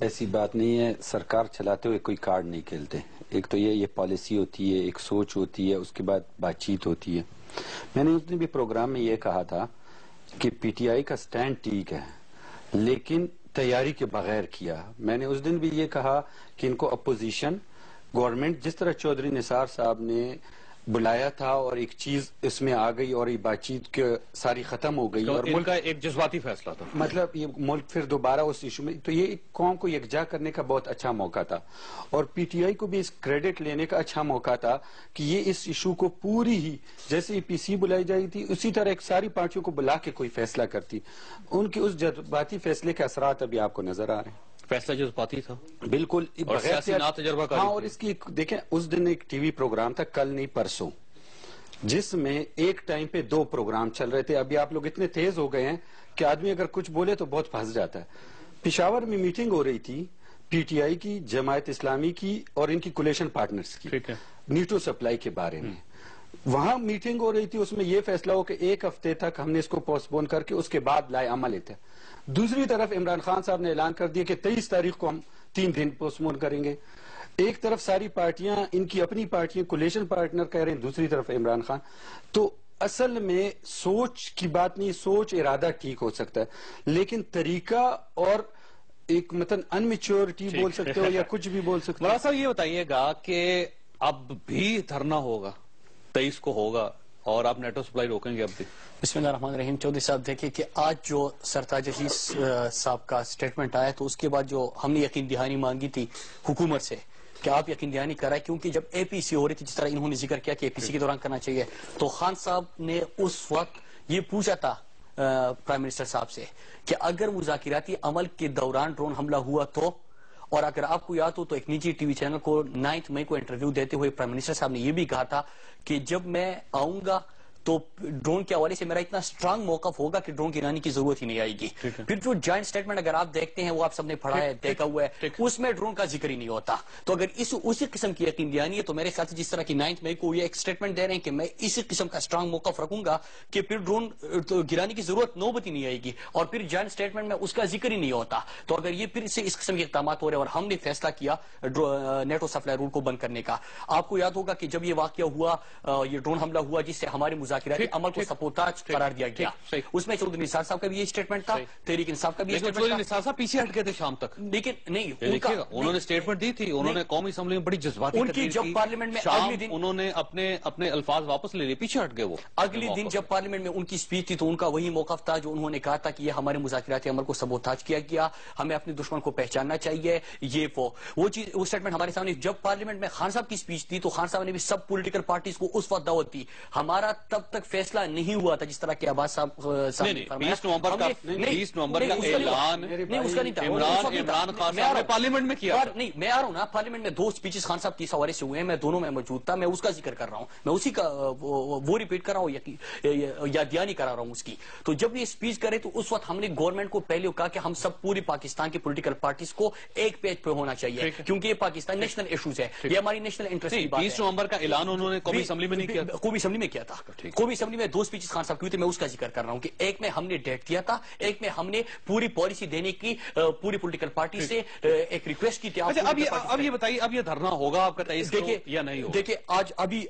ایسی بات نہیں ہے، سرکار چلاتے ہوئے کوئی کارڈ نہیں کھیلتے. ایک تو یہ پالیسی ہوتی ہے، ایک سوچ ہوتی ہے، اس کے بعد بات چیت ہوتی ہے. میں نے اس دن بھی پروگرام میں یہ کہا تھا کہ پی ٹی آئی کا سٹینڈ ٹھیک ہے لیکن تیاری کے بغیر کیا. میں نے اس دن بھی یہ کہا کہ ان کو اپوزیشن گورنمنٹ جس طرح چودھری نثار صاحب نے بلایا تھا اور ایک چیز اس میں آ گئی اور یہ بات چیت ساری ختم ہو گئی اور ان کا ایک جذباتی فیصلہ تھا، مطلب یہ ملک پھر دوبارہ اس ایشو میں، تو یہ قوم کو یکجا کرنے کا بہت اچھا موقع تھا اور پی ٹی آئی کو بھی اس کریڈٹ لینے کا اچھا موقع تھا کہ یہ اس ایشو کو پوری ہی جیسے پی سی بلائی جائی تھی اسی طرح ایک ساری پارٹیوں کو بلا کے کوئی فیصلہ کرتی. ان کے اس جذباتی فیصلے کے اثرات ابھی آپ کو نظر آ رہے ہیں. فیصلہ جذباتی تھا بالکل اور سیاسی ناتجربہ کاری. ہاں، اور اس کی دیکھیں اس دن ایک ٹی وی پروگرام تھا، کل نہیں پرسوں، جس میں ایک ٹائم پہ 2 پروگرام چل رہے تھے. ابھی آپ لوگ اتنے تیز ہو گئے ہیں کہ آدمی اگر کچھ بولے تو بہت پھنس جاتا ہے. پشاور میں میٹنگ ہو رہی تھی پی ٹی آئی کی، جماعت اسلامی کی اور ان کی کولیشن پارٹنرز کی، نیٹو سپلائی کے بارے میں. وہاں میٹنگ ہو رہی تھی، اس میں یہ فیصلہ ہو کہ 1 ہفتے تک ہم نے اس کو پوسٹ پون کر کے اس کے بعد لائے عمل لیتے. دوسری طرف عمران خان صاحب نے اعلان کر دیا کہ 23 تاریخ کو ہم 3 دن پوسٹ پون کریں گے. ایک طرف ساری پارٹیاں ان کی اپنی پارٹیاں کولیشن پارٹنر کہہ رہے ہیں، دوسری طرف عمران خان. تو اصل میں سوچ کی بات نہیں، سوچ ارادہ ٹھیک ہو سکتا ہے لیکن طریقہ اور ایک مطلب انمیچورٹی بول سکتے ہو یا کچھ بھی بول سکتے ہو. مولانا صاحب یہ بتائیے گا کہ اب بھی دھرنا ہوگا 23 کو ہوگا اور آپ نیٹو سپلائی روکیں گے اب بھی؟ بسم اللہ الرحمن الرحیم. چودھری صاحب دیکھیں کہ آج جو سرتاج عزیز صاحب کا سٹیٹمنٹ آیا تو اس کے بعد جو ہم نے یقین دہانی مانگی تھی حکومت سے کہ آپ یقین دہانی کرائیں، کیونکہ جب اے پی سی ہو رہی تھی جس طرح انہوں نے ذکر کیا کہ اے پی سی کے دوران کرنا چاہیے، تو خان صاحب نے اس وقت یہ پوچھا تھا پرائم منسٹر صاحب سے کہ اگر مذاکراتی عمل کے دوران ڈرون حملہ ہوا تو، اور اگر آپ کو یاد ہو تو ایک نجی ٹی وی چینل کو 9 مئی کو انٹرویو دیتے ہوئے پرائم منسٹر صاحب نے یہ بھی کہا تھا کہ جب میں آؤں گا تو ڈرون کے حوالے سے میرا اتنا سٹرانگ موقف ہوگا کہ ڈرون گرانے کی ضرورت ہی نہیں آئے گی. پھر جو جوائنٹ سٹیٹمنٹ اگر آپ دیکھتے ہیں وہ آپ سب نے پڑھا ہے، دیکھا ہوا ہے، اس میں ڈرون کا ذکر ہی نہیں ہوتا. تو اگر اسی قسم کی یقین دہانی ہے تو میرے خیال سے جس طرح کی 9 مئی کو یہ ایک سٹیٹمنٹ دے رہے ہیں کہ میں اسی قسم کا سٹرانگ موقف رکھوں گا کہ پھر ڈرون گرانے کی ضرورت نوبت ہی نہیں آئے گی، اور پھر جوائنٹ سٹیٹمنٹ میں اس کا ذکر ہی نہیں ہوتا. تو اگر یہ پھر سے اس قسم کے اقدامات ہو رہے ہیں اور ہم نے فیصلہ کیا نیٹو سپلائی روٹ کو بند کرنے کا، آپ کو یاد ہوگا کہ جب یہ واقعہ ہوا، یہ ڈرون حملہ ہوا جس سے ہمارے مذاکراتی عمل کو سپوتاج قرار دیا گیا، اس میں چودھری نثار صاحب کا بھی یہ سٹیٹمنٹ تھا، تحریک انصاف کا بھی لیکن چودھری نثار صاحب پیچھے ہٹ گئے تھے شام تک. لیکن نہیں، انہوں نے سٹیٹمنٹ دی تھی، انہوں نے قومی اسمبلی میں بڑی جذباتی ان کی جب پارلیمنٹ میں اگلے دن انہوں نے اپنے الفاظ واپس لے لیے، پیچھے ہٹ گئے وہ. اگلے دن جب پارلیمنٹ میں ان کی سپیچ تھی تو ان کا وہی موقف تھا جو انہوں نے کہا تھا کہ یہ ہمارے مذاکراتی عمل کو سبوتاج کیا گیا، ہمیں اپنے دشمن کو پہچاننا چاہیے. یہ وہ چیز، وہ سٹیٹمنٹ ہمارے سامنے. جب پارلیمنٹ میں خان صاحب کی سپیچ تھی تو خان صاحب نے بھی سب پولیٹیکل پارٹیز کو اس وقت دعوت دی. ہمارا تب تک فیصلہ نہیں ہوا تھا جس طرح کہ عباس صاحب 20 نومبر کا اعلان عمران خان صاحب نے پارلیمنٹ میں کیا. نہیں، میں آ رہا ہوں نا، پارلیمنٹ میں 2 سپیچز خان صاحب کی اس حوالے سے ہوئے ہیں، میں دونوں میں موجود تھا، میں اس کا ذکر کر رہا ہوں، میں اسی کا وہ ریپیٹ کر رہا ہوں، یاد دہانی کرا رہا ہوں اس کی. تو جب یہ سپیچ کرے تو اس وقت ہم نے گورنمنٹ کو پہلے کہا کہ ہم سب پوری پاکستان کی پولیٹیکل پارٹیز کو ایک پیج پہ ہونا چاہیے کیونکہ یہ پاکستان نیشنل ایشوز ہے، یہ ہماری نیشنل انٹرسٹ کی بات ہے. 20 نومبر کا اعلان انہوں نے قومی اسمبلی میں نہیں کیا، قومی اسمبلی میں کیا تھا. قومی اسمبلی میں 2 سپیچز خان صاحب کی ہوئی تھی، میں اس کا ذکر کر رہا ہوں کہ ایک میں ہم نے ڈیٹ دیا تھا، ایک میں ہم نے پوری پالیسی دینے کی پوری پولیٹیکل پارٹی سے ایک ریکویسٹ کی تھی. اب یہ بتائیے اب یہ دھرنا ہوگا آپ کا 23 کو یا نہیں ہوگا؟ دیکھیں آج ابھی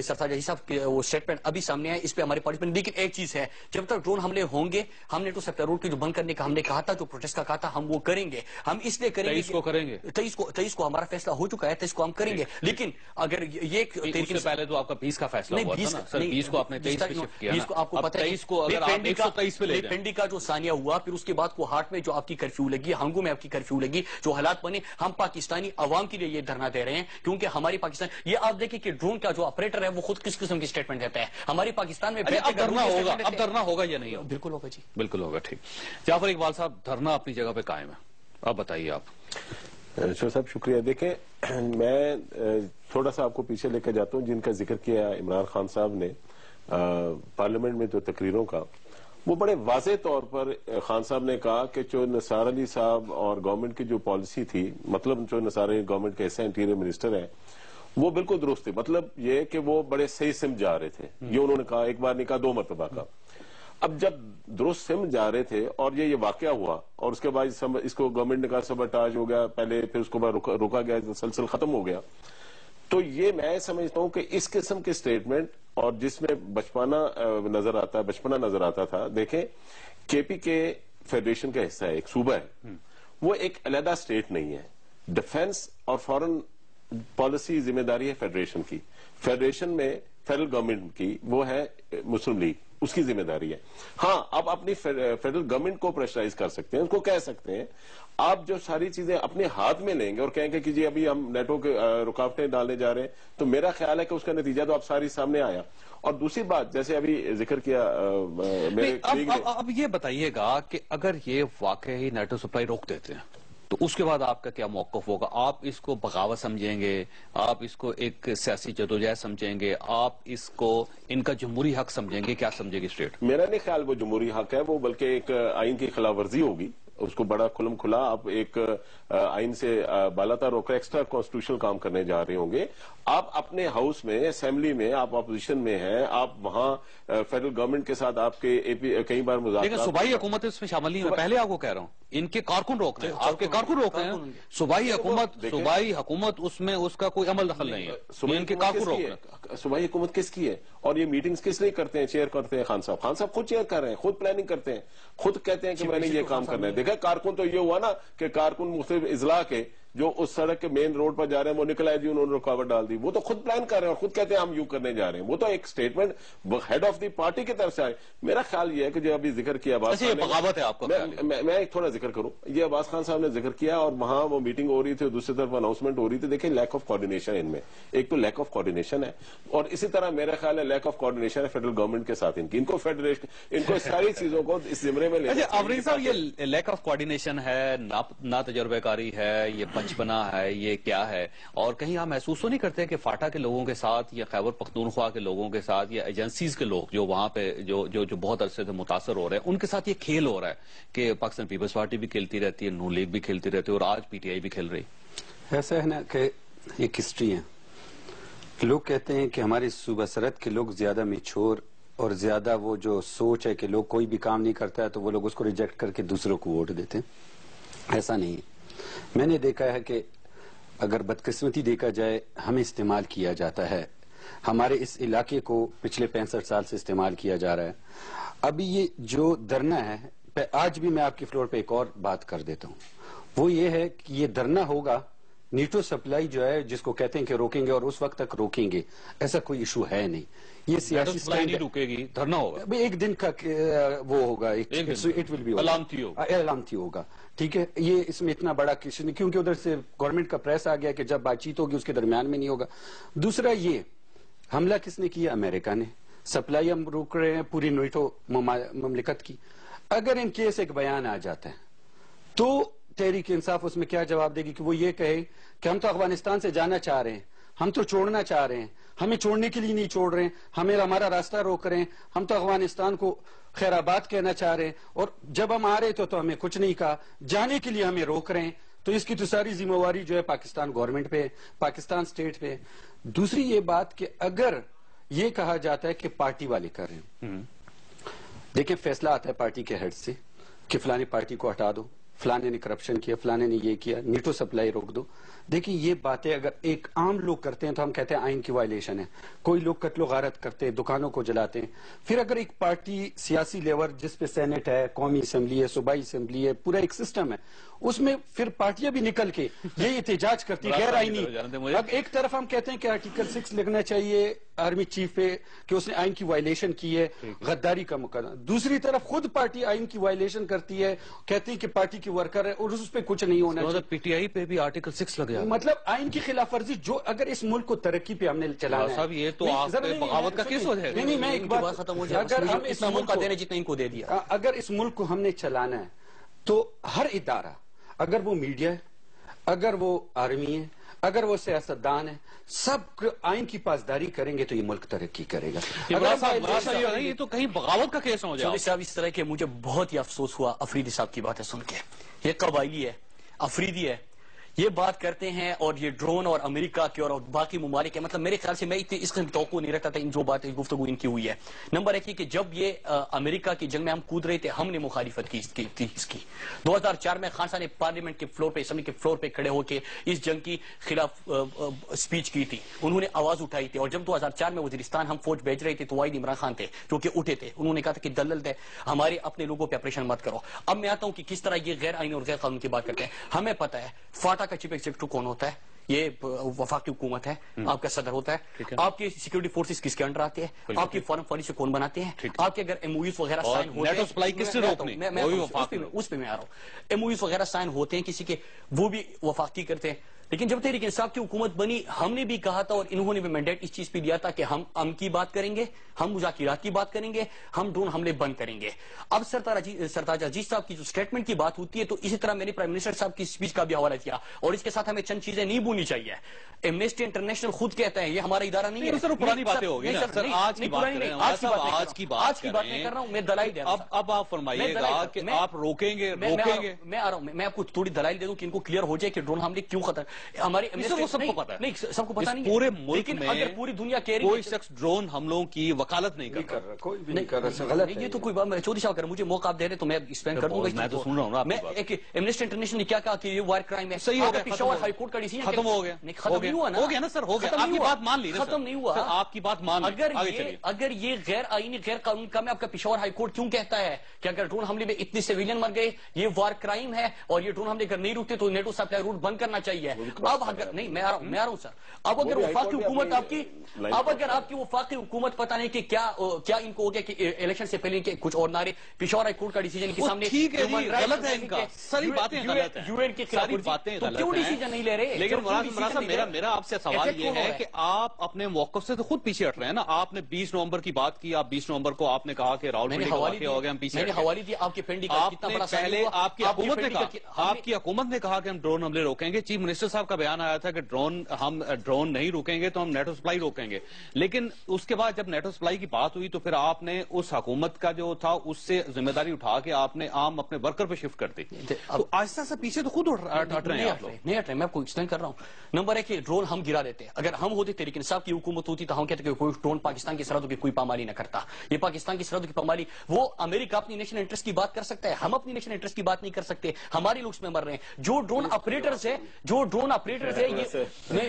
سرتاج عزیز صاحب کے وہ اسٹیٹمنٹ ابھی سامنے آئے، اس پہ ہماری پارٹی. لیکن ایک چیز ہے، جب تک ڈرون حملے ہوں گے ہم نے تو سپلائی روٹ کی جو بند کرنے کا ہم نے کہا تھا، جو پروٹیسٹ کا کہا تھا، ہم وہ کریں گے. ہم اس لیے کریں گے 23 کو کریں گے، 23 کو ہمارا فیصلہ ہو چکا ہے، 23 کو ہم کریں گے. لیکن اگر یہ اس سے پہلے تو آپ کا 20 کا فیصلہ ہوا تھا نا سر، 20 کو آپ نے 23 پہ شفٹ کیا نا. آپ کو پتہ ہے 23 کو اگر آپ 123 پہ لے جائیں، پنڈی کا جو ثانیہ ہوا، پھر اس کے بعد کو ہارٹ میں جو آپ کی کرفیو لگی، ہنگو میں آپ کی کرفیو لگی، جو حالات بنے، ہم پاکستانی عوام کے لیے یہ دھرنا دے رہے ہیں کیونکہ ہماری پاکستان، یہ آپ دیکھیں کہ ڈرون کا جو آپریٹر ہے وہ خود کس قسم کی سٹیٹمنٹ دیتا ہے. ہماری پاکستان میں اب دھرنا ہوگا یا نہیں ہوگا؟ بالکل ہوگا جی، بالکل ہوگا. ٹھیک، جعفر اقبال صاحب، دھرنا اپنی جگہ پہ قائم ہے، اب بتائیے آپ. شور صاحب شکریہ. دیکھیں میں تھوڑا سا آپ کو پیچھے لے کے جاتا ہوں. جن کا ذکر کیا عمران خان صاحب نے پارلیمنٹ میں جو تقریروں کا، وہ بڑے واضح طور پر خان صاحب نے کہا کہ جو نثار علی صاحب اور گورنمنٹ کی جو پالیسی تھی، مطلب جو نثار علی گورنمنٹ کے ایسے انٹیریئر منسٹر ہیں، وہ بالکل درست تھے. مطلب یہ کہ وہ بڑے صحیح سمت جا رہے تھے. یہ انہوں نے کہا، ایک بار نہیں کہا، 2 مرتبہ کہا. اب جب درست سمجھ جا رہے تھے اور یہ واقعہ ہوا اور اس کے بعد اس کو گورنمنٹ نے کہا سبٹاج ہو گیا پہلے، پھر اس کو بعد روکا گیا، تسلسل ختم ہو گیا. تو یہ میں سمجھتا ہوں کہ اس قسم کے سٹیٹمنٹ اور جس میں بچپنا نظر آتا تھا. دیکھیں کے پی کے فیڈریشن کا حصہ ہے، ایک صوبہ ہے، وہ ایک علیحدہ اسٹیٹ نہیں ہے. ڈیفنس اور فورن پالیسی ذمہ داری ہے فیڈریشن کی. فیڈریشن میں فیڈرل گورنمنٹ کی وہ ہے مسلم لیگ، اس کی ذمہ داری ہے. ہاں آپ اپنی فیڈرل گورنمنٹ کو پریشرائز کر سکتے ہیں، اس کو کہہ سکتے ہیں آپ جو ساری چیزیں اپنے ہاتھ میں لیں گے اور کہیں گے کہ جی ابھی ہم نیٹو کے رکاوٹیں ڈالنے جا رہے ہیں، تو میرا خیال ہے کہ اس کا نتیجہ تو اب ساری سامنے آیا. اور دوسری بات جیسے ابھی ذکر کیا میرے اب یہ بتائیے گا کہ اگر یہ واقعی نیٹو سپلائی روک دیتے ہیں تو اس کے بعد آپ کا کیا موقف ہوگا؟ آپ اس کو بغاوت سمجھیں گے؟ آپ اس کو ایک سیاسی جدوجہد سمجھیں گے؟ آپ اس کو ان کا جمہوری حق سمجھیں گے؟ کیا سمجھے گی اسٹیٹ؟ میرا نہیں خیال وہ جمہوری حق ہے، وہ بلکہ ایک آئین کی خلاف ورزی ہوگی. اس کو بڑا کھلم کھلا آپ ایک آئین سے بالاتر روک ایکسٹرا کانسٹیٹیوشنل کام کرنے جا رہے ہوں گے. آپ اپنے ہاؤس میں، اسمبلی میں آپ اپوزیشن میں ہیں، آپ وہاں فیڈرل گورنمنٹ کے ساتھ آپ کے کئی بار مذاکرات. لیکن صوبائی حکومت اس میں شامل نہیں ہے. میں پہلے آپ کو کہہ رہا ہوں ان کے کارکن روک رہے ہیں، آپ کے کارکن روک رہے ہیں. صوبائی حکومت اس میں اس کا کوئی عمل دخل نہیں ہے، ان کے کارکن روک رہے ہیں. صوبائی حکومت کس کی ہے اور یہ میٹنگز کس لیے کرتے ہیں، چیئر کرتے ہیں خان صاحب خود چیئر کر رہے ہیں، خود پلاننگ کرتے ہیں، خود کہتے ہیں کہ میں نے یہ کام کرنا ہے. دیکھا کارکن تو یہ ہوا نا کہ کارکن مختلف اضلاع کے جو اس سڑک کے مین روڈ پر جا رہے ہیں وہ نکل آئے جی انہوں نے رکاوٹ ڈال دی. وہ تو خود پلان کر رہے ہیں اور خود کہتے ہیں ہم یوں کرنے جا رہے ہیں. وہ تو ایک statement head of the party کی طرف سے آئے. میرا خیال یہ ہے کہ جو ابھی ذکر کیا بغاوت ہے آپ کا، میں ایک تھوڑا ذکر کروں. یہ عباس خان صاحب نے ذکر کیا اور وہاں وہ میٹنگ ہو رہی تھی، دوسری طرف اناؤنسمنٹ ہو رہی تھی. دیکھیں لیک آف کوآرڈینیشن ان میں، ایک تو لیک آف کوآرڈینیشن ہے اور اسی طرح میرا خیال ہے لیک آف کوآرڈینیشن ہے فیڈرل گورنمنٹ کے ساتھ ان کو فیڈریشن ان کو ساری چیزوں کو اس زمرے میں لے. آفریدی صاحب یہ لیک آف کوآرڈینیشن ہے، نا تجربہ کاری ہے، یہ بچپنا ہے، یہ کیا ہے؟ اور کہیں آپ محسوس تو نہیں کرتے کہ فاٹا کے لوگوں کے ساتھ یا خیبر پختونخوا کے لوگوں کے ساتھ یا ایجنسیز کے لوگ جو وہاں پہ جو بہت عرصے سے متاثر ہو رہے ہیں ان کے ساتھ یہ کھیل ہو رہا ہے کہ پاکستان پیپلز پارٹی بھی کھیلتی رہتی ہے، نون لیگ بھی کھیلتی رہتی ہے اور آج پی ٹی آئی بھی کھیل رہی؟ ایسا ہے نا کہ ایک ہسٹری ہے. لوگ کہتے ہیں کہ ہمارے صوبہ سرحد کے لوگ زیادہ میچور اور زیادہ وہ جو سوچ ہے کہ لوگ کوئی بھی کام نہیں کرتا ہے تو وہ لوگ اس کو ریجیکٹ کر کے دوسروں کو ووٹ دیتے ہیں. ایسا نہیں ہے. میں نے دیکھا ہے کہ اگر بدقسمتی دیکھا جائے ہمیں استعمال کیا جاتا ہے، ہمارے اس علاقے کو پچھلے 65 سال سے استعمال کیا جا رہا ہے. ابھی یہ جو دھرنا ہے، آج بھی میں آپ کی فلور پہ ایک اور بات کر دیتا ہوں، وہ یہ ہے کہ یہ دھرنا ہوگا نیٹو سپلائی جو ہے جس کو کہتے ہیں کہ روکیں گے اور اس وقت تک روکیں گے، ایسا کوئی ایشو ہے نہیں. یہ سیاسی سپلائی نہیں رکے گی، دھرنا ہوگا ایک دن کا وہ ہوگا، علامتی ہوگا. ٹھیک ہے، یہ اس میں اتنا بڑا کسی نہیں، کیونکہ ادھر سے گورنمنٹ کا پریس آ گیا کہ جب بات چیت ہوگی اس کے درمیان میں نہیں ہوگا. دوسرا یہ حملہ کس نے کیا؟ امریکہ نے. سپلائی ہم روک رہے ہیں پوری نیٹو مملکت کی. اگر ان کیس ایک بیان آ جاتا ہے تو تحریک انصاف اس میں کیا جواب دے گی کہ وہ یہ کہے کہ ہم تو افغانستان سے جانا چاہ رہے ہیں، ہم تو چھوڑنا چاہ رہے ہیں، ہمیں چھوڑنے کے لیے نہیں چھوڑ رہے ہیں، ہمیں ہمارا راستہ روک رہے ہیں، ہم تو افغانستان کو خیر آباد کہنا چاہ رہے ہیں اور جب ہم آ رہے تو ہمیں کچھ نہیں کہا، جانے کے لیے ہمیں روک رہے ہیں. تو اس کی تو ساری ذمہ داری جو ہے پاکستان گورنمنٹ پہ، پاکستان سٹیٹ پہ. دوسری یہ بات کہ اگر یہ کہا جاتا ہے کہ پارٹی والے کر رہے ہیں، دیکھیں فیصلہ آتا ہے پارٹی کے ہیڈ سے کہ فلانی پارٹی کو ہٹا دو، فلانے نے کرپشن کیا، فلانے نے یہ کیا، نیٹو سپلائی روک دو. دیکھیں یہ باتیں اگر ایک عام لوگ کرتے ہیں تو ہم کہتے ہیں آئین کی وائلیشن ہے. کوئی لوگ قتل و غارت کرتے ہیں، دکانوں کو جلاتے ہیں. پھر اگر ایک پارٹی سیاسی لیور جس پہ سینٹ ہے، قومی اسمبلی ہے، صوبائی اسمبلی ہے، پورا ایک سسٹم ہے، اس میں پھر پارٹیاں بھی نکل کے یہ احتجاج کرتی غیر آئینی. اب ایک طرف ہم کہتے ہیں کہ آرٹیکل 6 لگنا چاہیے آرمی چیف پہ کہ اس نے آئین کی وائلیشن کی ہے، غداری کا مقدمہ. دوسری طرف خود پارٹی آئین کی وائلیشن کرتی ہے، کہتی ہے کہ پارٹی کی ورکر ہے اور اس پہ کچھ نہیں ہونا چاہیے. پی ٹی آئی پہ بھی آرٹیکل 6 لگ گیا. مطلب آئین کی خلاف ورزی جو اگر اس ملک کو ترقی پہ ہم نے چلانا ہے. صاحب یہ تو آپ پہ بغاوت کا کیس ہو جائے گا. نہیں میں ایک بات ختم ہو جائے، اگر ہم اس ملک کو دینے جتنے ان کو دے دیا، اگر اس ملک کو ہم نے چلانا ہے تو ہر ادارہ، اگر وہ میڈیا ہے، اگر وہ آرمی ہے، اگر وہ سیاستدان ہے، سب آئین کی پاسداری کریں گے تو یہ ملک ترقی کرے گا. یہ تو کہیں بغاوت کا کیس ہو جائے. صاحب اس طرح کے مجھے بہت ہی افسوس ہوا افریدی صاحب کی باتیں سن کے. یہ قبائلی ہے، افریدی ہے، یہ بات کرتے ہیں اور یہ ڈرون اور امریکہ کے اور باقی ممالک کے، مطلب میرے خیال سے میں اس قسم کی توقع نہیں رکھتا تھا ان جو باتیں گفتگو ان کی ہوئی ہے۔ نمبر ایک کہ جب یہ امریکہ کی جنگ میں ہم کود رہے تھے ہم نے مخالفت کی اس کی 2004 میں خان صاحب نے پارلیمنٹ کے فلور پہ، اسمبلی کے فلور پہ کھڑے ہو کے اس جنگ کی خلاف سپیچ کی تھی، انہوں نے آواز اٹھائی تھی، اور جب 2004 میں وزیرستان ہم فوج بھیج رہے تھے تو واحد عمران خان تھے جو کہ اٹھے تھے، انہوں نے کہا تھا کہ دلل دے ہمارے اپنے لوگوں پہ آپریشن مت کرو۔ اب میں آتا ہوں کہ کس طرح یہ غیر آئینی اور غیر قانون کی بات کرتے ہیں۔ ہمیں پتہ ہے فاٹا کا چیف ایگزیکٹو کون ہوتا ہے، یہ وفاقی حکومت ہے، آپ کا صدر ہوتا ہے، آپ کی سیکورٹی فورسز کس کے انڈر آتے ہیں، آپ کی فارن پالیسی کون بناتے ہیں، آپ کے اگر ایم او یوز وغیرہ سائن ہوتے ہیں، اس پہ میں آ رہا ہوں، ایم او یوز وغیرہ سائن ہوتے ہیں کسی کے، وہ بھی وفاقی کرتے ہیں۔ لیکن جب تحریک انصاف کی حکومت بنی ہم نے بھی کہا تھا اور انہوں نے بھی مینڈیٹ اس چیز پہ دیا تھا کہ ہم امن کی بات کریں گے، ہم مذاکرات کی بات کریں گے، ہم ڈرون حملے بند کریں گے۔ اب سرتاج عزیز صاحب کی جو سٹیٹمنٹ کی بات ہوتی ہے تو اسی طرح میں نے پرائم منسٹر صاحب کی سپیچ کا بھی حوالہ کیا، اور اس کے ساتھ ہمیں چند چیزیں نہیں بھولنی چاہیے۔ ایمنسٹی انٹرنیشنل خود کہتا ہے یہ ہمارا ادارہ نہیں ہے، سر پرانی باتیں ہوگی نا سر، آج کی بات نہیں کر رہا ہوں، میں دلائل دے رہا ہوں۔ اب آپ فرمائیے گا کہ آپ روکیں گے، میں آ رہا ہوں، میں آپ کو تھوڑی دلائل دے دوں کہ ان کو کلیئر ہو جائے کہ ڈرون حملے کیوں خطر ہمارے وہ سب کو پتا ہے، نہیں سب کو پتا نہیں پورے ملک میں اگر پوری دنیا کہہ رہی کوئی شخص ڈرون حملوں کی وکالت نہیں کر رہا، کوئی بھی نہیں کر رہا، غلط ہے یہ تو کوئی بات میں چودھری صاحب کر مجھے موقع آپ دے رہے تو میں ایکسپلین کر دوں گا۔ میں تو سن رہا ہوں نا میں ایک ایمنسٹی انٹرنیشنل نے کیا کہا کہ یہ وار کرائم ہے، صحیح ہو گیا، پشاور ہائی کورٹ کا ڈیسیژن ختم ہو گیا، ختم نہیں ہوا نا، ہو گیا نا سر، ہو گیا، آپ کی بات مان لی، ختم نہیں ہوا، آپ کی بات مان لی۔ اگر یہ غیر آئینی غیر قانونی کام ہے، آپ کا پشاور ہائی کورٹ کیوں کہتا ہے کہ اگر ڈرون حملے میں اتنے سویلین مر گئے یہ وار کرائم ہے اور یہ ڈرون حملے اگر نہیں رکتے تو نیٹو سپلائی روٹ بند کرنا چاہیے؟ اب اگر نہیں، میں آ رہا ہوں سر، اب اگر وفاقی حکومت آپ کی، اب اگر آپ کی وفاقی حکومت پتہ نہیں کہ کیا ان کو ہو گیا کہ الیکشن سے پہلے کچھ اور نعرے، پشاور ہائی کورٹ کا ڈیسیژن کے سامنے ٹھیک ہے جی، غلط ہے ان کا، ساری باتیں غلط ہیں، یو این کے خلاف تو کیوں ڈیسیژن نہیں لے رہے؟ لیکن مولانا صاحب میرا آپ سے سوال یہ ہے کہ آپ اپنے موقف سے تو خود پیچھے ہٹ رہے ہیں نا، آپ نے 20 نومبر کی بات کی، آپ 20 نومبر کو آپ نے کہا کہ راول پنڈی کا واقعہ ہو گیا، ہم پیچھے، میں نے حوالی دیا آپ کے پنڈی کا کتنا بڑا پہلے آپ کی حکومت نے کہا کہ ہم ڈرون حملے روکیں گے، چیف منسٹر صاحب کا بیان آیا تھا کہ ہم ڈرون نہیں روکیں گے تو ہم نیٹو سپلائی روکیں گے، لیکن اس کے بعد جب نیٹو سپلائی کی بات ہوئی تو پھر آپ نے اس حکومت کا جو تھا اس سے ذمہ داری اٹھا کے آپ نے عام اپنے ورکر پہ شفٹ کر دی، تو آہستہ سے پیچھے تو خود ہٹ رہے ہیں آپ لوگ۔ نہیں ہٹ رہے، میں آپ کو ایکسپلین کر رہا ہوں۔ نمبر ایک ڈرون ہم گرا دیتے ہیں، اگر ہم ہوتے تحریک انصاف کی حکومت ہوتی تو ہم کہتے کہ کوئی ڈرون پاکستان کی سرحدوں کی کوئی پامالی نہ کرتا، یہ پاکستان کی سرحدوں کی پامالی، وہ امریکہ اپنی نیشنل انٹرسٹ کی بات کر سکتا ہے، ہم اپنی نیشنل انٹرسٹ کی بات نہیں کر سکتے، ہمارے لوگ اس میں مر رہے ہیں۔ جو ڈرون آپریٹرز ہے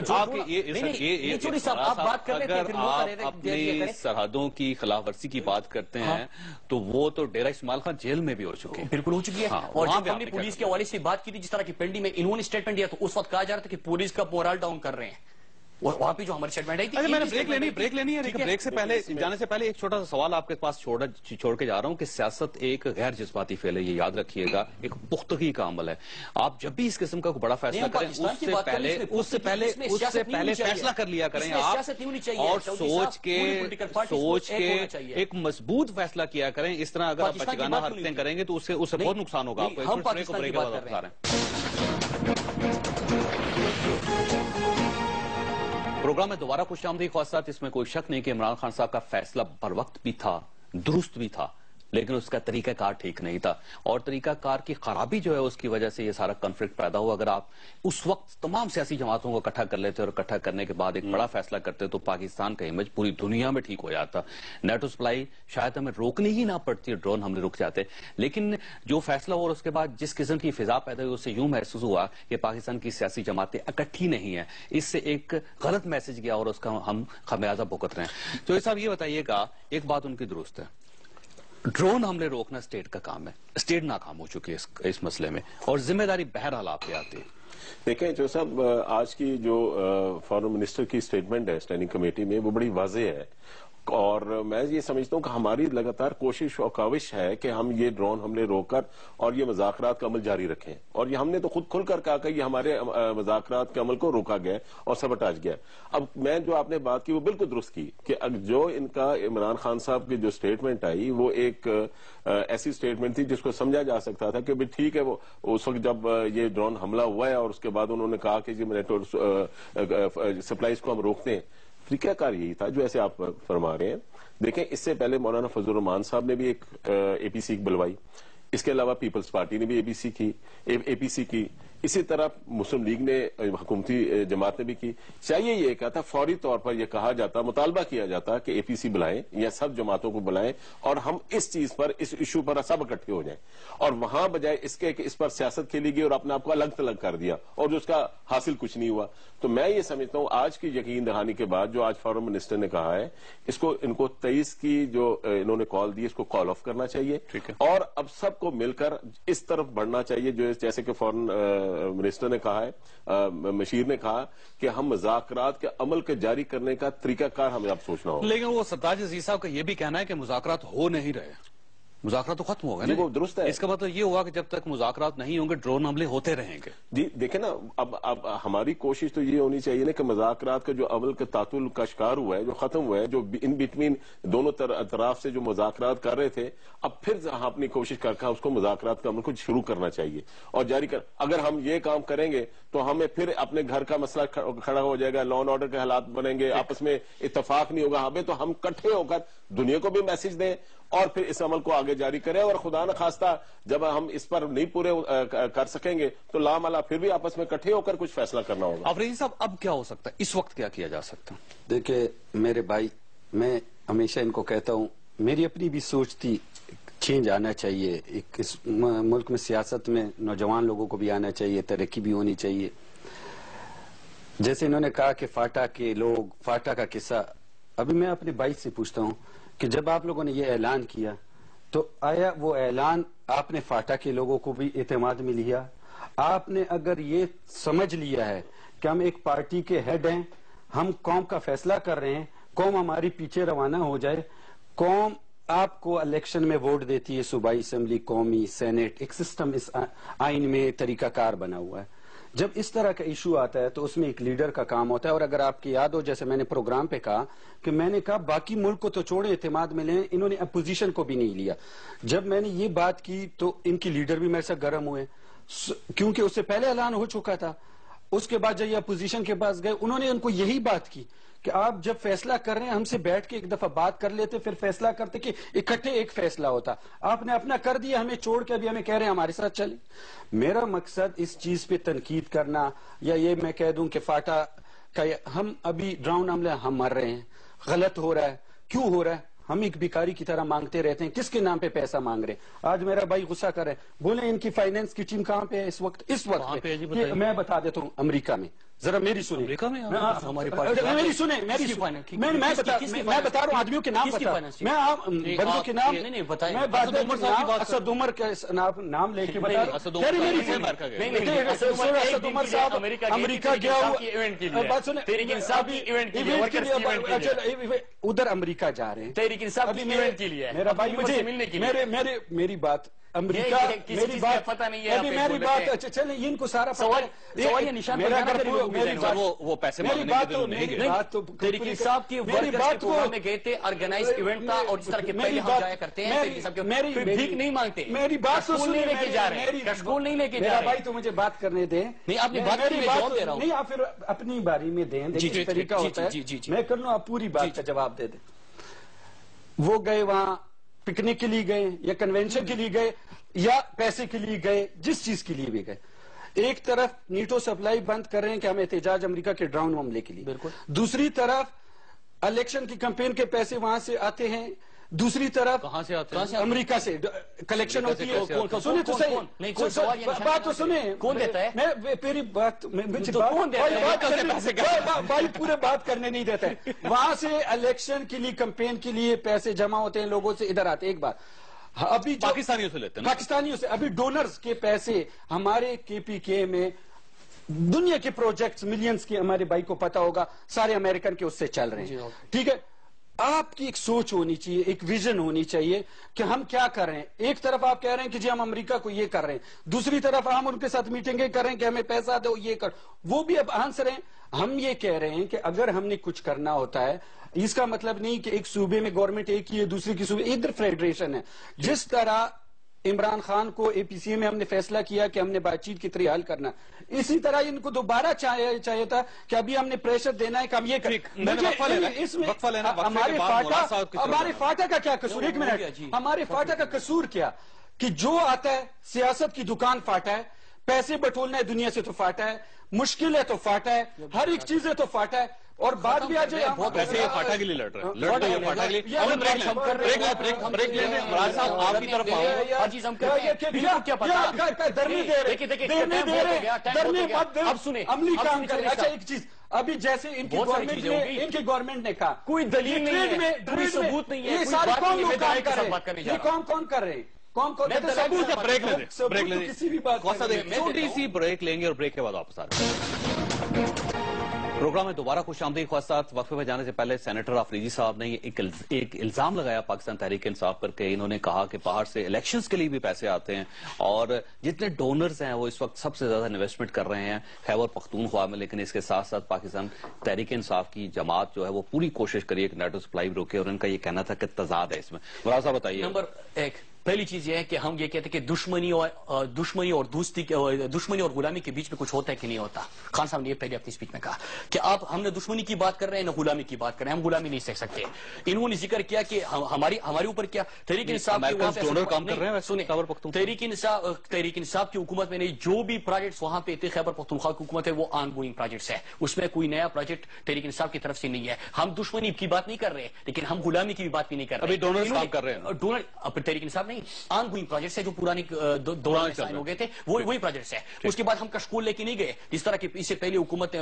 آپ اپنی سرحدوں کی خلاف ورزی کی بات کرتے ہیں تو وہ تو ڈیرہ اسماعیل خان جیل میں بھی ہو چکے ہیں، بالکل ہو چکی ہے، اور جب ہم نے پولیس کے حوالے سے بات کی تھی جس طرح کی پنڈی میں انہوں نے اسٹیٹمنٹ دیا تو اس وقت کہا جا رہا تھا کہ پولیس کا مورال ڈاؤن کر رہے ہیں، وہاں پہ جو ہماری اسٹیٹمنٹ آئی تھی۔ میں نے بریک لینی ہے، لیکن بریک سے پہلے جانے سے پہلے ایک چھوٹا سا سوال آپ کے پاس چھوڑ کے جا رہا ہوں کہ سیاست ایک غیر جذباتی فعل ہے، یہ یاد رکھیے گا، ایک پختگی کا عمل ہے۔ آپ جب بھی اس قسم کا بڑا فیصلہ کریں اس سے پہلے فیصلہ کر لیا کریں آپ، اور سوچ کے ایک مضبوط فیصلہ کیا کریں، اس طرح اگر آپ بچگانہ حرکتیں کریں گے تو اس سے بہت نقصان ہوگا آپ کو۔ پروگرام میں دوبارہ خوش آمدید خواستات، اس میں کوئی شک نہیں کہ عمران خان صاحب کا فیصلہ بر وقت بھی تھا، درست بھی تھا، لیکن اس کا طریقہ کار ٹھیک نہیں تھا، اور طریقہ کار کی خرابی جو ہے اس کی وجہ سے یہ سارا کنفلکٹ پیدا ہوا۔ اگر آپ اس وقت تمام سیاسی جماعتوں کو اکٹھا کر لیتے اور اکٹھا کرنے کے بعد ایک بڑا فیصلہ کرتے تو پاکستان کا امیج پوری دنیا میں ٹھیک ہو جاتا، نیٹو سپلائی شاید ہمیں روکنی ہی نہ پڑتی، ڈرون حملے رک جاتے، لیکن جو فیصلہ ہوا اور اس کے بعد جس قسم کی فضا پیدا ہوئی اس سے یوں محسوس ہوا کہ پاکستان کی سیاسی جماعتیں اکٹھی نہیں ہیں، اس سے ایک غلط میسج گیا اور اس کا ہم خمیازہ بھگت رہے ہیں۔ تو صاحب یہ بتائیے گا، ایک بات ان کی درست ہے، ڈرون حملے روکنا اسٹیٹ کا کام ہے، اسٹیٹ ناکام ہو چکی ہے اس مسئلے میں، اور ذمہ داری بہرحال آپ پہ آتی ہے۔ دیکھیں جو صاحب آج کی جو فارن منسٹر کی سٹیٹمنٹ ہے اسٹینڈنگ کمیٹی میں وہ بڑی واضح ہے، اور میں یہ سمجھتا ہوں کہ ہماری لگاتار کوشش اور کاوش ہے کہ ہم یہ ڈرون حملے روک کر اور یہ مذاکرات کا عمل جاری رکھیں، اور یہ ہم نے تو خود کھل کر کہا کہ یہ ہمارے مذاکرات کے عمل کو روکا گیا اور سبٹاج گیا۔ اب میں جو آپ نے بات کی وہ بالکل درست کی کہ جو ان کا عمران خان صاحب کی جو سٹیٹمنٹ آئی وہ ایک ایسی سٹیٹمنٹ تھی جس کو سمجھا جا سکتا تھا کہ بھی ٹھیک ہے، وہ اس وقت جب یہ ڈرون حملہ ہوا ہے اور اس کے بعد انہوں نے کہا کہ جی نیٹو سپلائیز کو ہم روکتے ہیں، طریقہ کار یہی تھا جو ایسے آپ فرما رہے ہیں۔ دیکھیں اس سے پہلے مولانا فضل الرحمان صاحب نے بھی ایک اے پی سی بلوائی، اس کے علاوہ پیپلز پارٹی نے بھی اے پی سی کی، اسی طرح مسلم لیگ نے، حکومتی جماعت نے بھی کی. چاہیے یہ کہا تھا فوری طور پر یہ کہا جاتا، مطالبہ کیا جاتا کہ اے پی سی بلائیں یا سب جماعتوں کو بلائیں اور ہم اس چیز پر، اس ایشو پر سب اکٹھے ہو جائیں. اور وہاں بجائے اس کے کہ اس پر سیاست کھیلی گئی اور اپنے آپ کو الگ تلگ کر دیا اور جو اس کا حاصل کچھ نہیں ہوا. تو میں یہ سمجھتا ہوں آج کی یقین دہانی کے بعد جو آج فارن منسٹر نے کہا ہے، اس کو ان کو 23 کی جو انہوں نے کال دی، اس کو کال آف کرنا چاہیے. اور اب سب کو مل کر اس طرف بڑھنا چاہیے جو جیسے کہ فارن منسٹر نے کہا ہے، مشیر نے کہا کہ ہم مذاکرات کے عمل کے جاری کرنے کا طریقہ کار ہمیں اب سوچنا ہوگا. لیکن وہ سرتاج عزیز صاحب کا یہ بھی کہنا ہے کہ مذاکرات ہو نہیں رہے، مذاکرات تو ختم ہو گئے. وہ درست ہے. اس کا مطلب یہ ہوا کہ جب تک مذاکرات نہیں ہوں گے ڈرون حملے ہوتے رہیں گے. جی دیکھیں نا، اب ہماری کوشش تو یہ ہونی چاہیے نا کہ مذاکرات کا جو اول کے تعطل کا شکار ہوا ہے، جو ختم ہوا ہے، جو ان بٹوین دونوں اطراف سے جو مذاکرات کر رہے تھے، اب پھر ہم اپنی کوشش کر کے اس کو مذاکرات کا عمل کو شروع کرنا چاہیے اور جاری کر. اگر ہم یہ کام کریں گے تو ہمیں پھر اپنے گھر کا مسئلہ کھڑا ہو جائے گا، لا اینڈ آرڈر کے حالات بنیں گے، آپس میں اتفاق نہیں ہوگا. ہمیں تو ہم اکٹھے ہو کر دنیا کو بھی میسج دیں اور پھر اس عمل کو آگے جاری کریں. اور خدا نہ خواستہ جب ہم اس پر نہیں پورے کر سکیں گے تو لاملا پھر بھی آپس میں اکٹھے ہو کر کچھ فیصلہ کرنا ہوگا. آفریدی صاحب اب کیا ہو سکتا ہے، اس وقت کیا کیا جا سکتا؟ دیکھیں میرے بھائی، میں ہمیشہ ان کو کہتا ہوں میری اپنی بھی سوچ تھی چینج آنا چاہیے. اس ملک میں سیاست میں نوجوان لوگوں کو بھی آنا چاہیے، ترقی بھی ہونی چاہیے. جیسے انہوں نے کہا کہ فاٹا کے لوگ، فاٹا کا قصہ، ابھی میں اپنے بھائی سے پوچھتا ہوں کہ جب آپ لوگوں نے یہ اعلان کیا تو آیا وہ اعلان آپ نے فاٹا کے لوگوں کو بھی اعتماد میں لیا؟ آپ نے اگر یہ سمجھ لیا ہے کہ ہم ایک پارٹی کے ہیڈ ہیں، ہم قوم کا فیصلہ کر رہے ہیں، قوم ہماری پیچھے روانہ ہو جائے، قوم آپ کو الیکشن میں ووٹ دیتی ہے، صوبائی اسمبلی، قومی سینیٹ، ایک سسٹم اس آئین میں طریقہ کار بنا ہوا ہے. جب اس طرح کا ایشو آتا ہے تو اس میں ایک لیڈر کا کام ہوتا ہے. اور اگر آپ کی یاد ہو، جیسے میں نے پروگرام پہ کہا کہ میں نے کہا باقی ملک کو تو چھوڑے، اعتماد میں لیں، انہوں نے اپوزیشن کو بھی نہیں لیا. جب میں نے یہ بات کی تو ان کی لیڈر بھی میرے سے گرم ہوئے، کیونکہ اس سے پہلے اعلان ہو چکا تھا. اس کے بعد جب یہ اپوزیشن کے پاس گئے، انہوں نے ان کو یہی بات کی کہ آپ جب فیصلہ کر رہے ہیں ہم سے بیٹھ کے ایک دفعہ بات کر لیتے، پھر فیصلہ کرتے کہ اکٹھے ایک فیصلہ ہوتا. آپ نے اپنا کر دیا، ہمیں چھوڑ کے ابھی ہمیں کہہ رہے ہیں ہمارے ساتھ چلیں. میرا مقصد اس چیز پہ تنقید کرنا یا یہ میں کہہ دوں کہ فاٹا کا ہم ابھی ڈراؤن عملہ ہم مر رہے ہیں، غلط ہو رہا ہے. کیوں ہو رہا ہے؟ ہم ایک بیکاری کی طرح مانگتے رہتے ہیں. کس کے نام پہ پیسہ مانگ رہے ہیں؟ آج میرا بھائی غصہ کر رہے ہیں، بولیں ان کی فائنینس کی ٹیم کہاں پہ ہے اس وقت؟ میں بتا دیتا ہوں، امریکہ میں. ذرا میری سنیں، میری سنیں، میں بتا رہا ہوں آدمیوں کے نام بتا، میں بندوں کے نام، میں اسد عمر کا نام لے کے بتا رہا ہوں. اسد عمر صاحب امریکہ گیا ہوا، بات سنیں، ادھر امریکہ جا رہے ہیں. میرا بھائی مجھے میری بات امریکہ، میری بات پتہ نہیں ہے، میری بات اچھا چلیں ان کو سارا سوال نشان وہ پیسے تحریک انصاف کی ورکرز کے پروگرام میں گئے تھے، آرگنائز ایونٹ تھا اور جس طرح کے پہلے ہم جایا کرتے ہیں پھر بھیک نہیں مانگتے. میری بات تو نہیں لے کے جا رہے ہیں، کشکول نہیں لے کے جا رہے ہیں. بھائی تو مجھے بات کرنے دیں. نہیں آپ نے بات کی، میں جواب دے رہا ہوں. نہیں آپ پھر اپنی باری میں دیں، دیکھیں طریقہ ہوتا ہے. میں کر لوں، آپ پوری بات کا جواب دے دیں. وہ گئے وہاں پکنک کے لیے گئے یا کنونشن کے لیے گئے یا پیسے کے لیے گئے، جس چیز کے لیے بھی گئے. ایک طرف نیٹو سپلائی بند کر رہے ہیں کہ ہم احتجاج امریکہ کے ڈراؤن معاملے کے لیے، دوسری طرف الیکشن کی کمپین کے پیسے وہاں سے آتے ہیں، دوسری طرف کہاں سے آتے ہیں؟ امریکہ سے کلیکشن ہوتی ہے. سنیں تو صحیح بات تو سنیں، کون دیتا ہے؟ میری بات بھائی پورے بات کرنے نہیں دیتا ہے. وہاں سے الیکشن کے لیے کمپین کے لیے پیسے جمع ہوتے ہیں، لوگوں سے ادھر آتے. ایک بات ابھی پاکستانیوں سے لیتے ہیں، پاکستانیوں سے ابھی ڈونرز کے پیسے ہمارے کے پی کے میں دنیا کے پروجیکٹس ملینز کے، ہمارے بھائی کو پتا ہوگا، سارے امریکن کے اس سے چل رہے ہیں. ٹھیک ہے، آپ کی ایک سوچ ہونی چاہیے، ایک ویژن ہونی چاہیے کہ ہم کیا کر رہے ہیں. ایک طرف آپ کہہ رہے ہیں کہ جی ہم امریکہ کو یہ کر رہے ہیں، دوسری طرف ہم ان کے ساتھ میٹنگیں کر رہے ہیں کہ ہمیں پیسہ دو، یہ کر. وہ بھی اب آنسر ہیں. ہم یہ کہہ رہے ہیں کہ اگر ہم نے کچھ کرنا ہوتا ہے، اس کا مطلب نہیں کہ ایک صوبے میں گورنمنٹ ایک ہی ہے، دوسری کی صوبے ادھر فیڈریشن ہے. جس طرح عمران خان کو اے پی سی میں ہم نے فیصلہ کیا کہ ہم نے بات چیت کی طرح حل کرنا، اسی طرح ان کو دوبارہ چاہیے تھا کہ ابھی ہم نے پریشر دینا ہے کہ ہم یہ کریں. اس میں ہمارے فاٹا کا کیا قصور؟ ایک منٹ، ہمارے فاٹا کا قصور کیا؟ کہ جو آتا ہے سیاست کی دکان فاٹا ہے, پیسے بٹولنا ہے دنیا سے تو فاٹا ہے, مشکل ہے تو فاٹا ہے, ہر ایک چیز ہے تو فاٹا ہے, اور بات بھی آ جائے ویسے یہ فاٹا کے لیے لڑ رہے ہیں, لڑ رہے ہیں فاٹا کے لیے. بریک لیں دیں. عمران صاحب آپ کی طرف عملی کام کریں. اچھا ایک چیز, ابھی جیسے ان کی گورنمنٹ نے کہا کوئی دلیل نہیں ہے, کوئی ثبوت نہیں ہے, یہ سارے کون لوگ کام کر رہے ہیں, یہ کون کر رہے ہیں, کون بریک لیں دیں, بریک لیں دیں, کسی بھی بات چھوٹی سی بریک لیں گے اور بریک کے بعد واپس آ رہے ہیں. پروگرام میں دوبارہ خوش آمدید. خواستات وقفے میں جانے سے پہلے سینیٹر آفریدی صاحب نے ایک الزام لگایا پاکستان تحریک انصاف پر کہ انہوں نے کہا کہ باہر سے الیکشنز کے لیے بھی پیسے آتے ہیں اور جتنے ڈونرز ہیں وہ اس وقت سب سے زیادہ انویسٹمنٹ کر رہے ہیں خیبر پختونخوا میں, لیکن اس کے ساتھ ساتھ پاکستان تحریک انصاف کی جماعت جو ہے وہ پوری کوشش کری کہ نیٹو سپلائی روکے, اور ان کا یہ کہنا تھا کہ تضاد ہے اس میں. مراد صاحب بتائیے. نمبر ایک, پہلی چیز یہ ہے کہ ہم یہ کہتے ہیں کہ دشمنی اور دوستی, دشمنی اور غلامی کے بیچ میں کچھ ہوتا ہے کہ نہیں ہوتا. خان صاحب نے یہ پہلے اپنی اسپیچ میں کہا کہ ہم نے دشمنی کی بات کر رہے ہیں نہ غلامی کی بات کر رہے ہیں, ہم غلامی نہیں سیکھ سکتے. انہوں نے ذکر کیا کہ ہمارے اوپر کیا تحریک انصاف تحریک انصاف کی حکومت میں نہیں, جو بھی پروجیکٹس وہاں پہ تھے خیبر پختونخوا کی حکومت ہے وہ آن گوئنگ پروجیکٹس ہے, اس میں کوئی نیا پروجیکٹ تحریک انصاف کی طرف سے نہیں ہے. ہم دشمنی کی بات نہیں کر رہے لیکن ہم غلامی کی بھی بات بھی نہیں کر رہے. ابھی ڈونرز کام کر رہے ہیں, ڈونر تحریک انصاف نہیں, آن گوئنگ پروجیکٹس ہے جو پرانے دوران سائن ہو گئے تھے, وہی پروجیکٹس ہے. اس کے بعد ہم کشکول لے کے نہیں گئے جس طرح کی اس سے پہلے حکومت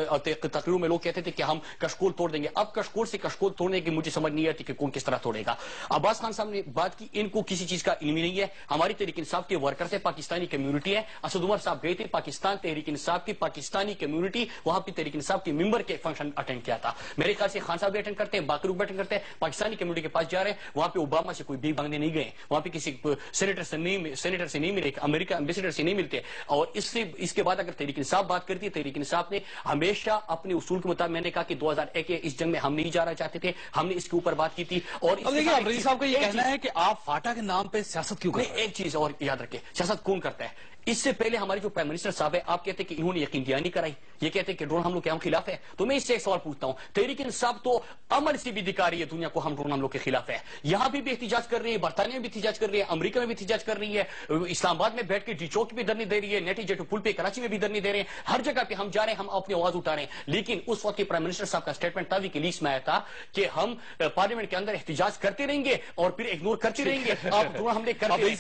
تقریروں میں لوگ کہتے تھے کہ ہم کشکول توڑ دیں گے. اب کشکول سے کشکول توڑنے کی مجھے سمجھ نہیں آتی کہ کون کس طرح توڑے گا. عباس خان صاحب نے بات کی, ان کو کسی چیز کا علم ہی نہیں ہے. ہماری تحریک انصاف کے ورکرز ہے, پاکستانی کمیونٹی ہے. اسد عمر صاحب گئے تھے پاکستان تحریک انصاف کی پاکستانی کمیونٹی, وہاں پہ تحریک انصاف کے ممبر کے فنکشن اٹینڈ کیا تھا. میرے خیال سے خان صاحب بھی اٹینڈ کرتے ہیں, باقی لوگ اٹینڈ کرتے ہیں. پاکستانی کمیونٹی کے پاس جا رہے ہیں, وہاں پہ اوباما سے کوئی بھیک مانگنے نہیں گئے, وہاں پہ کسی سینیٹر سے نہیں ملے, امریکہ ایمبیسڈر سے نہیں ملتے. اور اس کے بعد اگر تحریک انصاف بات کرتی ہے, تحریک انصاف نے ہمیشہ اپنے اصول کے مطابق, میں نے کہا کہ 2001 کے اس جنگ میں ہم نہیں جانا چاہتے تھے, ہم نے اس کے اوپر بات کی تھی. اور دیکھیے صاحب کا یہ کہنا ہے کہ آپ فاٹا کے نام پہ سیاست کیوں کریں. ایک چیز اور یاد رکھیں, سیاست کون کرتا ہے. اس سے پہلے ہمارے جو پرائم منسٹر صاحب ہے, آپ کہتے ہیں کہ انہوں نے یقین دہانی کرائی, یہ کہتے ہیں کہ ڈرون حملوں کے ہم خلاف ہے. تو میں اس سے ایک سوال پوچھتا ہوں, تحریک انصاف تو عمل سے بھی دکھا رہی ہے دنیا کو ہم ڈرون حملوں کے خلاف ہے. یہاں بھی احتجاج کر رہی ہے, برطانیہ میں بھی احتجاج کر رہی ہے, امریکہ میں بھی احتجاج کر رہی ہے, اسلام آباد میں بیٹھ کے ڈی چوک پہ دھرنے دے رہی ہے, نیٹی جیٹو پل پہ کراچی میں بھی دھرنے دے رہے ہیں. ہر جگہ پہ ہم جا رہے ہیں, ہم اپنی آواز اٹھا رہے ہیں. لیکن اس وقت کے پرائم منسٹر صاحب کا اسٹیٹمنٹ تھا, ویکیلیکس میں آیا تھا کہ ہم پارلیمنٹ کے اندر احتجاج کرتے رہیں گے اور پھر اگنور کرتے رہیں گے. آپ ڈرون حملے کرتے ہیں.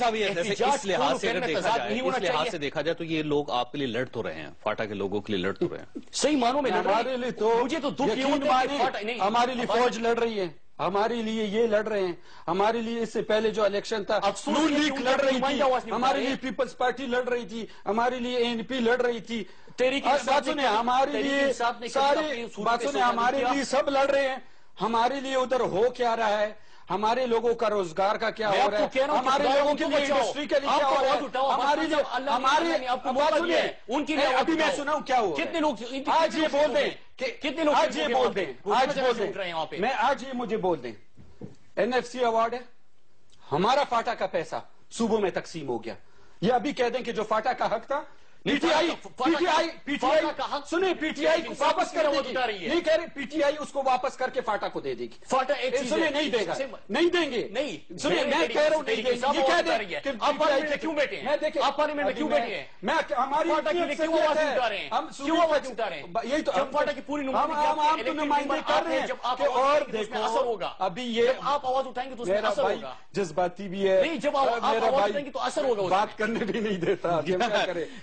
اس لحاظ سے دیکھا جائے تو یہ لوگ آپ کے لیے لڑ تو رہے ہیں, فاٹا کے لوگوں کے لیے لڑ تو رہے ہیں. صحیح معنوں میں ہمارے لیے تو مجھے تو دکھ یہ ہوتا ہے کہ ہمارے لیے فوج لڑ رہی ہے, ہمارے لیے یہ لڑ رہے ہیں, ہمارے لیے اس سے پہلے جو الیکشن تھا نون لیگ لڑ رہی تھی, ہمارے لیے پیپلز پارٹی لڑ رہی تھی, ہمارے لیے ANP لڑ رہی تھی. بات سنیں, ہمارے لیے سارے بات سنیں, ہمارے لیے سب لڑ رہے ہیں. ہمارے لیے ادھر ہو کیا رہا ہے, ہمارے لوگوں کا روزگار کا کیا ہو رہا ہے, ہمارے لوگوں کے لیے انڈسٹری کے لیے کیا ہو رہا ہے, ہمارے لیے ان کی ابھی میں سنا ہوں کیا ہوا. کتنے لوگ آج یہ بول دیں, کتنے لوگ آج یہ بول دیں, آج بول دیں, میں آج یہ مجھے بول دیں, NFC ایوارڈ ہے, ہمارا فاٹا کا پیسہ صوبوں میں تقسیم ہو گیا. یہ ابھی کہہ دیں کہ جو فاٹا کا حق تھا پی ٹی آئی سنیں, پی ٹی آئی کو واپس کر دے گی, نہیں کہہ رہے, پی ٹی آئی اس کو واپس کر کے فاٹا کو دے دے گی. فاٹا ایک سنیں, نہیں دے گا, نہیں دیں گے, نہیں سنیں, میں کہہ رہا ہوں نہیں دیں گے. یہ کہہ دیں کہ آپ پارلیمنٹ میں کیوں بیٹھے ہیں, آپ پارلیمنٹ میں کیوں بیٹھے ہیں, میں ہماری فاٹا کے لیے کیوں آواز اٹھا رہے ہیں, ہم کیوں آواز اٹھا رہے ہیں, یہی تو جب فاٹا کی پوری نمائندے کر رہے ہیں, جب آپ اور دیکھو اثر ہوگا, ابھی یہ آپ آواز اٹھائیں گے تو اس میں اثر ہوگا. جذباتی بھی ہے, نہیں جب آپ آواز اٹھائیں گے تو اثر ہوگا, بات کرنے بھی نہیں دیتا.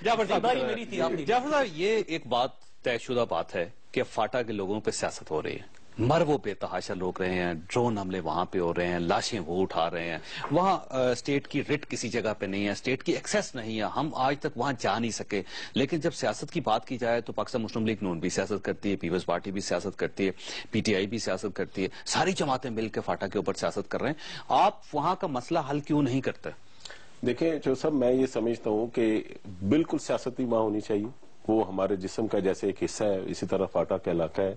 جعفر صاحب, یہ ایک بات طے شدہ بات ہے کہ فاٹا کے لوگوں پہ سیاست ہو رہی ہے, مر وہ بے تحاشا لوگ رہے ہیں, ڈرون حملے وہاں پہ ہو رہے ہیں, لاشیں وہ اٹھا رہے ہیں, وہاں اسٹیٹ کی رٹ کسی جگہ پہ نہیں ہے, اسٹیٹ کی ایکسیس نہیں ہے, ہم آج تک وہاں جا نہیں سکے. لیکن جب سیاست کی بات کی جائے تو پاکستان مسلم لیگ نون بھی سیاست کرتی ہے, پیپلز پارٹی بھی سیاست کرتی ہے, PTI بھی سیاست کرتی ہے, ساری جماعتیں مل کے فاٹا کے اوپر سیاست کر رہے ہیں. آپ وہاں کا مسئلہ حل کیوں نہیں کرتے؟ دیکھیں جو صاحب, میں یہ سمجھتا ہوں کہ بالکل سیاستی وہاں ہونی چاہیے, وہ ہمارے جسم کا جیسے ایک حصہ ہے، اسی طرح فاٹا کا علاقہ ہے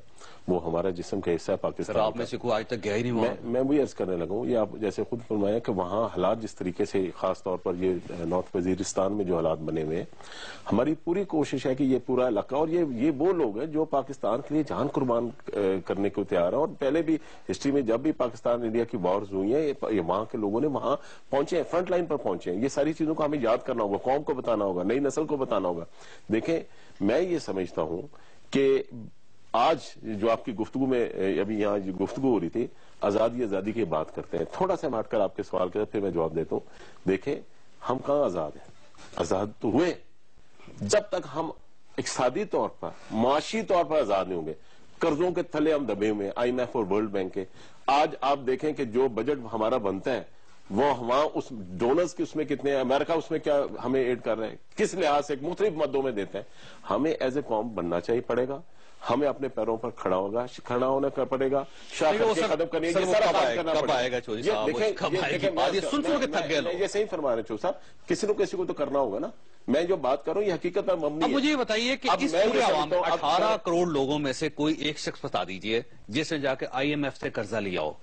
وہ ہمارا جسم کا حصہ ہے پاکستان آپ میں سے کوئی آج تک گیا ہی نہیں وہاں؟ میں وہی عرض کرنے لگا ہوں، یہ آپ جیسے خود فرمایا کہ وہاں حالات جس طریقے سے، خاص طور پر یہ نارتھ وزیرستان میں جو حالات بنے ہوئے ہیں، ہماری پوری کوشش ہے کہ یہ پورا علاقہ، اور یہ وہ لوگ ہیں جو پاکستان کے لیے جان قربان کرنے کو تیار ہیں، اور پہلے بھی ہسٹری میں جب بھی پاکستان انڈیا کی وارز ہوئی ہیں یہ وہاں کے لوگوں نے وہاں پہنچے ہیں، فرنٹ لائن پر پہنچے ہیں۔ یہ ساری چیزوں کو ہمیں یاد کرنا ہوگا، قوم کو بتانا ہوگا، نئی نسل کو بتانا ہوگا۔ دیکھیں میں یہ سمجھتا ہوں کہ آج جو آپ کی گفتگو میں ابھی یہاں جو گفتگو ہو رہی تھی، آزادی کی بات کرتے ہیں، تھوڑا سا ہٹ کر آپ کے سوال کے پھر میں جواب دیتا ہوں۔ دیکھیں ہم کہاں آزاد ہیں؟ آزاد تو ہوئے جب تک ہم اقتصادی طور پر، معاشی طور پر آزاد نہیں ہوں گے۔ قرضوں کے تھلے ہم دبے ہوئے ہیں، IMF اور ورلڈ بینک کے۔ آج آپ دیکھیں کہ جو بجٹ ہمارا بنتا ہے وہ وہاں اس ڈونرز کی اس میں کتنے ہیں، امریکہ اس میں کیا ہمیں ایڈ کر رہے ہیں، کس لحاظ سے مختلف مدوں میں دیتے ہیں۔ ہمیں ایز اے قوم بننا چاہیے پڑے گا، ہمیں اپنے پیروں پر کھڑا ہونا پڑے گا، ختم کرنی ہے، کب آئے گا چودھری صاحب؟ سن کے تھک گئے لوگ۔ یہ صحیح فرما رہے ہیں چودھری صاحب، کسی نہ کسی کو تو کرنا ہوگا نا۔ میں جو بات کروں یہ حقیقت پر مبنی ہے۔ اب مجھے یہ بتائیے کہ اس پورے عوام 18 کروڑ لوگوں میں سے کوئی ایک شخص بتا دیجئے جس نے جا کے IMF سے قرضہ لیا ہو،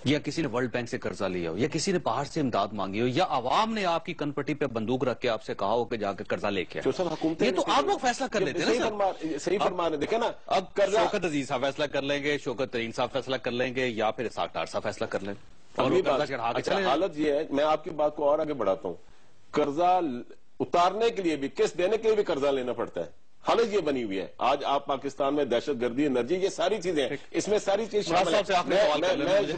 یا کسی نے ورلڈ بینک سے قرضہ لیا ہو، یا کسی نے باہر سے امداد مانگی ہو، یا عوام نے آپ کی کنپٹی پہ بندوق رکھ کے آپ سے کہا ہو کہ جا کے قرضہ لے کے یہ تو آپ لوگ فیصلہ کر لیتے ہیں نا۔ صحیح فرما رہے دیکھیں نا، اب شوکت عزیز صاحب فیصلہ کر لیں گے، شوکت ترین صاحب فیصلہ کر لیں گے، یا پھر اسحاق ڈار صاحب فیصلہ کر لیں گے۔ حالت یہ ہے، میں آپ کی بات کو اور آگے بڑھاتا ہوں، قرضہ اتارنے کے لیے بھی، قسط دینے کے لیے بھی قرضہ لینا پڑتا ہے۔ حالت یہ بنی ہوئی ہے آج آپ پاکستان میں، دہشت گردی، انرجی، یہ ساری چیزیں ہیں، اس میں ساری چیز شامل ہے۔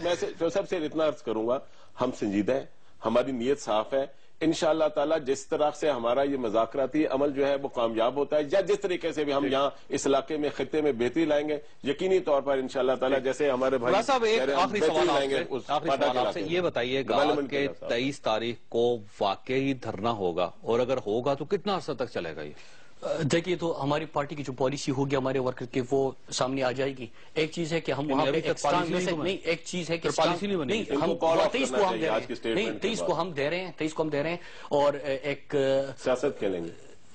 میں سب سے اتنا عرض کروں گا، ہم سنجیدہ ہیں، ہماری نیت صاف ہے، انشاءاللہ تعالی جس طرح سے ہمارا یہ مذاکراتی عمل جو ہے وہ کامیاب ہوتا ہے، یا جس طریقے سے بھی ہم یہاں اس علاقے میں، خطے میں بہتری لائیں گے، یقینی طور پر انشاءاللہ تعالی جیسے ہمارے بھائی صاحب ایک آخری سوال آپ سے یہ بتائیے گا کہ 23 تاریخ کو واقعی دھرنا ہوگا، اور اگر ہوگا تو کتنا عرصہ تک چلے گا یہ؟ دیکھیے تو ہماری پارٹی کی جو پالیسی ہوگی ہمارے ورکر کی وہ سامنے آ جائے گی۔ ایک چیز ہے کہ ہم وہاں پہ ایک چیز ہے کہ پالیسی نہیں بنی، ہم 23 کو ہم دے رہے ہیں، نہیں 23 کو ہم دے رہے ہیں، اور ایک سیاست کھیلیں گے،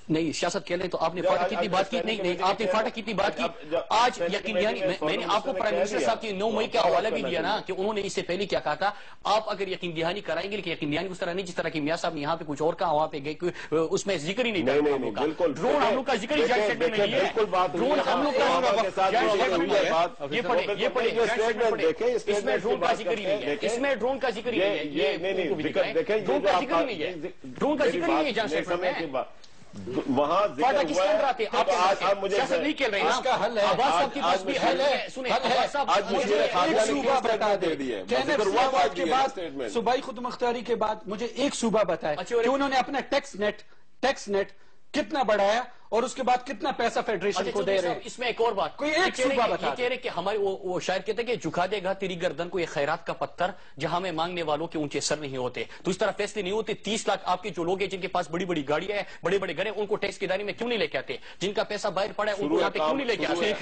نہیں سیاست کہہ لیں تو آپ نے فاٹک کتنی بات کی، نہیں آپ نے فاٹک کتنی بات کی آج یقین، یعنی میں نے آپ کو پرائم منسٹر صاحب کی 9 مئی کا حوالہ بھی دیا نا کہ انہوں نے اس سے پہلے کیا کہا تھا۔ آپ اگر یقین دہانی کرائیں گے لیکن یقین دہانی اس طرح نہیں جس طرح کی میاں صاحب نے یہاں پہ کچھ اور کہا، وہاں پہ گئے اس میں ذکر ہی نہیں تھا ڈرون حملوں کا، ذکر ہی جوائنٹ اسٹیٹمنٹ میں نہیں ہے ڈرون حملوں کا، یہ پڑھے اس میں ڈرون کا ذکر ہی نہیں ہے، اس میں ڈرون کا ذکر ہی نہیں ہے، یہ ڈرون کا ذکر ہی نہیں ہے، ڈرون کا ذکر ہی نہیں ہے جوائنٹ اسٹیٹمنٹ میں۔ وہاں فاٹا کس طرح آتے ہیں آپ سیاست نہیں کھیل رہے ہیں، اس کا حل ہے، عباس صاحب کے پاس بھی حل ہے، سنیں عباس صاحب مجھے ایک صوبہ بتا دے کے بعد صوبائی خود مختاری کے بعد مجھے ایک صوبہ بتائے کہ انہوں نے اپنا ٹیکس نیٹ کتنا بڑھایا اور اس کے بعد کتنا پیسہ فیڈریشن کو دے رہے ہیں۔ اس میں ایک اور بات، کوئی ایک صوبہ بتا، یہ کہہ رہے کہ ہمارے وہ شاعر کہتے ہیں کہ جھکا دے گا تیری گردن کو یہ خیرات کا پتھر جہاں میں مانگنے والوں کے اونچے سر نہیں ہوتے، تو اس طرح فیصلے نہیں ہوتے۔ 30 لاکھ آپ کے جو لوگ ہیں جن کے پاس بڑی بڑی گاڑیاں ہیں، بڑے بڑے گھر ہیں، ان کو ٹیکس کی دائرے میں کیوں نہیں لے کے آتے؟ جن کا پیسہ باہر پڑا ہے ان کو یہاں پہ کیوں نہیں لے کے آتے؟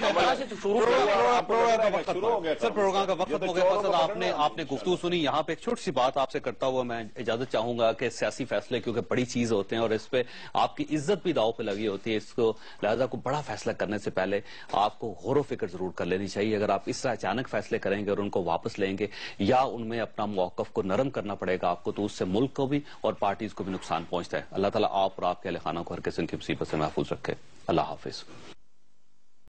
سر پروگرام کا وقت ہو گیا، آپ نے گفتگو سنی، یہاں پہ ایک چھوٹی سی بات آپ سے کرتا ہوا میں اجازت چاہوں گا کہ سیاسی فیصلے کیونکہ بڑی چیز ہوتے ہیں اور اس پہ آپ کی عزت بھی داؤ پہ لگی ہوتی ہے، اس کو لہذا کو بڑا فیصلہ کرنے سے پہلے آپ کو غور و فکر ضرور کر لینی چاہیے۔ اگر آپ اس طرح اچانک فیصلے کریں گے اور ان کو واپس لیں گے یا ان میں اپنا موقف کو نرم کرنا پڑے گا آپ کو، تو اس سے ملک کو بھی اور پارٹیز کو بھی نقصان پہنچتا ہے۔ اللہ تعالیٰ آپ اور آپ کے اہل خانہ کو ہر قسم کی مصیبت سے محفوظ رکھے۔ اللہ حافظ۔